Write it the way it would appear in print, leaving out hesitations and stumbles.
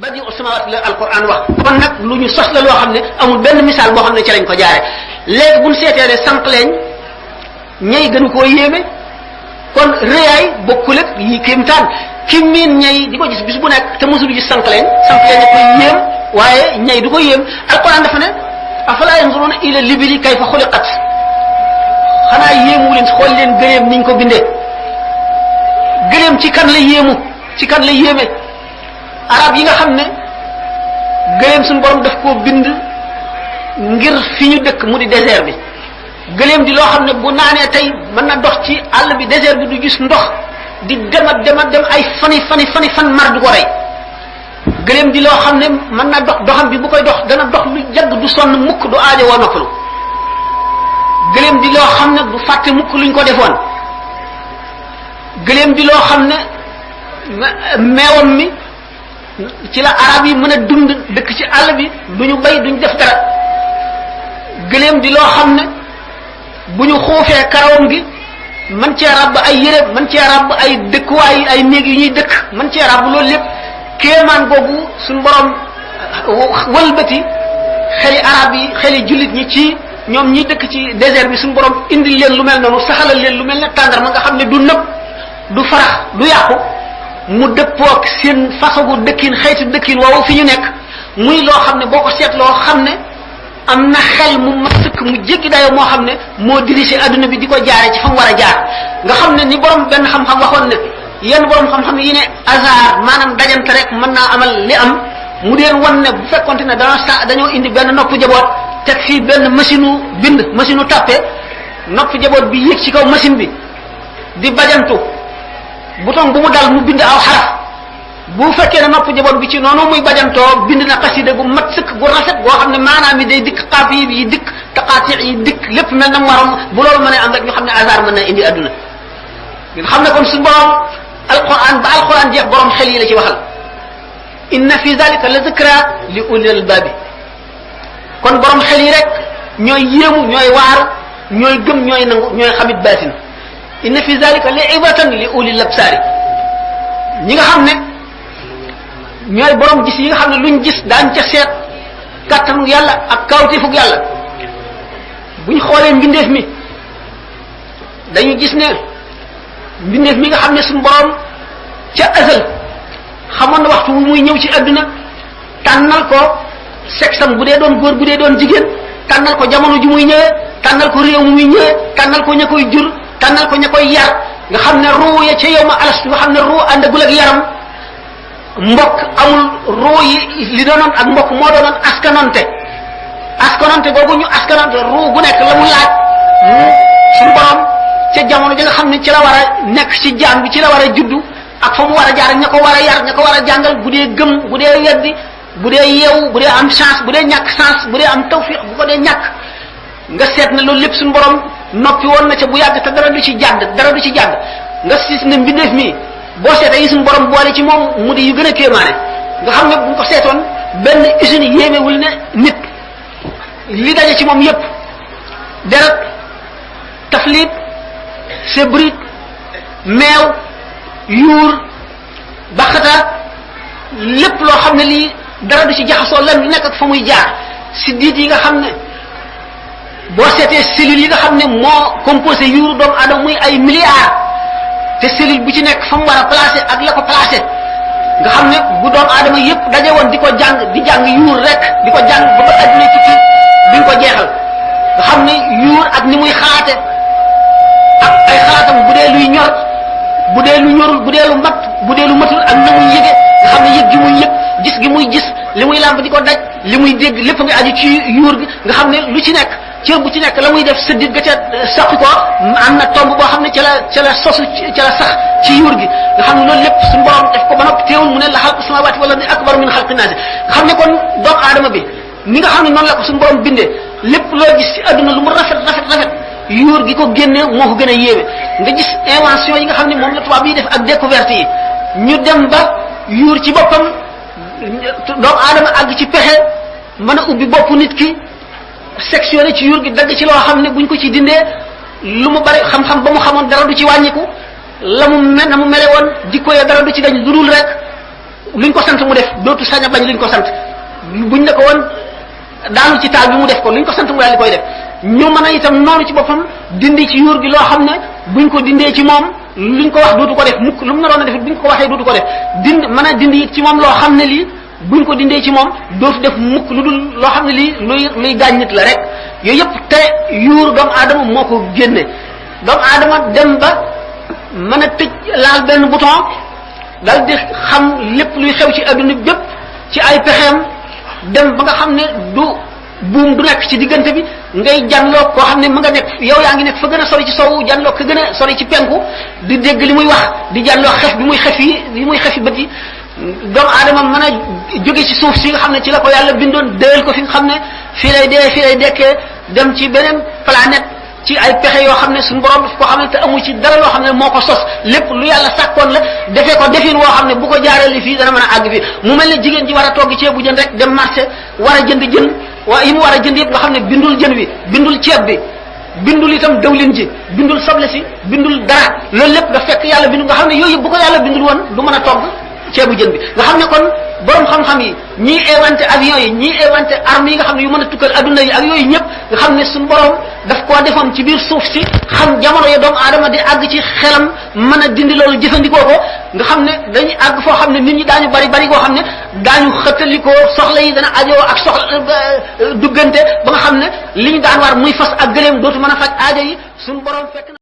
badi usamawaat la alquran wax kon nag lu ñu sos la loo xam ne amul benn misaal boo xam ne ci lañ ko jaare léegi buñ seetee ne sànq leen ñay gën koo yéeme kon réyaay bokkul ak yi kéemtaan ki miin ñay di ko gis bis bu nekk te mosul gis sànq leen da koy yéem waaye ñay du ko yéem alquran dafa ne afala yanzuruna ila libili kayfa xuliqat xanaa yéemu leen xool leen gëléem niñ ko bindee gëléem ci kan la yéemu ci kan la yéeme arab yi nga xam ne gëléem suñu borom daf koo bind ngir fi ñu dëkk mu di désert bi gëléem di loo xam ne bu naanee tey mën na dox ci àll bi désert bi du gis ndox di dem ay fan mar du ko rey gëléem di loo xam ne mën na dox doxam bi bu koy dox dana dox lu jagg du sonn mukk du aajo woo noppalu gëléem di loo xam ne du fàtte mukk luñ ko defoon gëléem di loo xam ne meewam mi ci la arab yi mën a dund dëkk ci àll bi duñu bay duñu def dara gëléem di loo xam ne bu ñu xuufee karawam gi man cee ràbb ay yére man cee ràbb ay dëkkuwaay ay néeg yu ñuy dëkk man cee ràbb loolu lépp kéemaan googu suñ borom wëlbati xeli arab yi xeli jullit ñi ci ñoom ñi dëkk ci désert bi suñ borom indil leen lu mel noonu saxalal leen lu mel ne tàndarma nga xam ne du nëb du farax du yàqu mu dëppook seen façon dëkkin xeetu dëkkin woowu fi ñu nekk muy loo xam ne boo ko seetloo xam ne am na xel mu ma sëkk mu jéggi dayoo moo xam ne moo dirigé adduna bi di ko jaare ci fa mu war a jaar nga xam ne ni borom benn xam-xam waxoon ne yenn borom xam-xam yi ne hasard maanaam dajante rek mën naa amal li am mu deen wan ne bu fekkonte ne dañoo indi benn nopp jaboot teg fii benn machine u bind machine u tàppe nopp jaboot bi yéeg ci kaw machine bi di bajantu bouton bu mu dal mu bind aw xaraf bu fekkee ne nopp jaboot bi ci noonu muy bajantoo bind na xasida gu mat sëkk gu rafet boo xam ne maanaam yi day dikk xaaf yi dikk taqaati yi dikk lépp mel na mu waroon bu loolu mën a am rek ñu xam ne hasard mën na indi adduna ngeen xam ne kon su borom alquran ba alquran jeex borom xel yi la ci waxal inna fi zalika la zikra li ulil albabi kon borom xel yi rek ñooy yéemu ñooy waaru ñooy gëm ñooy nangu ñooy xamit baatin inna fi zalika li ibatan li ulil absari ñi nga xam ne ñooy borom gis yi nga xam ne luñ gis daañ ca seet kàttanu yàlla ak kawtifug yàlla buñ xoolee mbindeef mi dañu gis ne mbindeef mi nga xam ne suñu borom ca azal xamoon na waxtu wu muy ñëw ci adduna tànnal ko sexam bu dee doon góor bu dee doon jigéen tànnal ko jamono ju muy ñëwee tànnal ko réew mu muy ñëwee tànnal ko ña koy jur tànnal ko ña koy yar nga xam ne ruu ya ca yow ma alas nga xam ne ruu àndagul ak yaram mbokk amul ruu yi li doonoon ak mbokk moo doonoon askanonte googu ñu askanonte ruu gu nekk la mu laaj mu suñu borom ca jamono ji nga xam ne ci la war a nekk ci jaam bi ci la war a juddu ak fa mu war a jaar ña ko war a yar ña ko war a jàngal bu dee gëm bu dee weddi bu dee yeewu bu dee am chance bu dee ñàkk chance bu dee am tawfiq bu ko dee ñàkk nga seet ne loolu lépp suñu borom noppi woon na ca bu yàgg te dara du ci jàdd nga gis ne mbindeef mi boo seetee yi suñu borom boole ci moom mu di yu gën a kéemaane nga xam ne buñ ko seetoon benn usine yéemewul ne nit li daje ci moom yépp deret taflit sébrit meew yuur baxata lépp loo xam ne lii dara du ci jaxasoo lan lu nekk ak fa muy jaar siddiit yi nga xam ne boo seetee cellules yi nga xam ne moo composé yuuru doomu aadama muy ay milliards te cellule bu ci nekk fa mu war a placé ak la ko placé nga xam ne bu doomu aadama yépp daje woon di ko jàng di jàng yuur rek di ko jàng ba ba adduna tukki duñ ko jeexal nga xam ne yuur ak ni muy xalaate ak ay xalaatam bu dee luy ñor bu dee lu ñorul bu dee lu mat bu dee lu matul ak na muy yëge nga xam ne yëg gi muy yëg gis gi muy gis li muy làmb di ko daj li muy dégg lépp nga aju ci yuur gi nga xam ne lu ci nekk cër bu ci nekk la muy def sëddit ga ca saqi ko am na tomb boo xam ne ca la sosu ca la sax ci yuur gi nga xam ne loolu lépp suñu borom def ko ba noppi teewul mu ne la xalqu samawati wala ni akbar min xalqi naasi nga xam ne kon doomu aadama bi ni nga xam ne noonu la ko suñu borom bindee lépp loo gis ci adduna lu mu rafet yuur gi ko génne moo ko gën a yéeme nga gis invention yi nga xam ne moom la tubaab yi def ak découverte yi ñu dem ba yuur ci boppam doomu aadama àgg ci pexe mën a ubbi bopp nit ki sectionné ci yuur gi dagg ci loo xam ne buñ ko ci dindee lu mu bari xam-xam ba mu xamoon dara du ci wàññiku la mu mel na mu mele woon jikko ya dara du ci dañ lu dul rek luñ ko sant mu def dootu sañ a bañ luñ ko sant buñ ne ko woon daanu ci taal bi mu def ko luñ ko sant mu daal di koy def ñu mën a itam noonu ci boppam dindi ci yuur gi loo xam ne buñ ko dindee ci moom luñ ko wax dootu ko def mukk lu mu naroon a def buñ ko waxee dootu ko def mën a dindi it ci moom loo xam ne lii buñ ko dindee ci moom dootu def mukk lu dul loo xam ne lii luy gaañ nit la rek yooyu yëpp te yuur doomu aadama moo ko génne doomu aadama dem ba mën a tëj laal benn bouton dal di xam lépp luy xew ci adduna bépp ci ay pexeem dem ba nga xam ne buum du nekk ci diggante bi ngay janloo koo xam ne ma nga nekk yow yaa ngi nekk fa gën a sori ci sowu janloo ka gën a sori ci penku di dégg li muy wax di janloo xef bi muy xef yi bët yi doomu aadama mën a jóge ci suuf si nga xam ne ci la ko yàlla bindoon déel ko fi nga xam ne fii lay dekkee dem ci beneen planète ci ay pexe yoo xam ne suñu borom daf ko xam ne te amu ci dara loo xam ne moo ko sos lépp lu yàlla sàkkoon la defee ko defin woo xam ne bu ko jaaree fii dana mën a àgg fii mu mel ne jigéen ji war a togg ceebu jën rek dem marché war a jënd jën yi mu war a jënd yëpp nga xam ne bindul jën wi bindul ceeb bi bindul itam dawlin ji bindul soble si bindul dara loolu lépp da fekk yàlla bindul nga xam ne yooyu bu ko yàlla bindul woon du mën a togg ceebu jën bi nga xam ne kon borom xam-xam yi ñii inventé avion yi ñii inventé armes yi nga xam ne yu mën a tukkal adduna yi ak yooyu ñëpp nga xam ne suñu borom daf koo defoon ci biir suuf si xam jamono ya doomu aadama di àgg ci xelam mën a dindi loolu jëfandikoo ko nga xam ne dañuy àgg foo xam ne nit ñi daañu bari koo xam ne daañu xëttalikoo soxla yi dana ajoo ak soxla duggante ba nga xam ne li ñu daan war muy fas ak gëléem dootu mën a faj aajo yi suñu borom fekk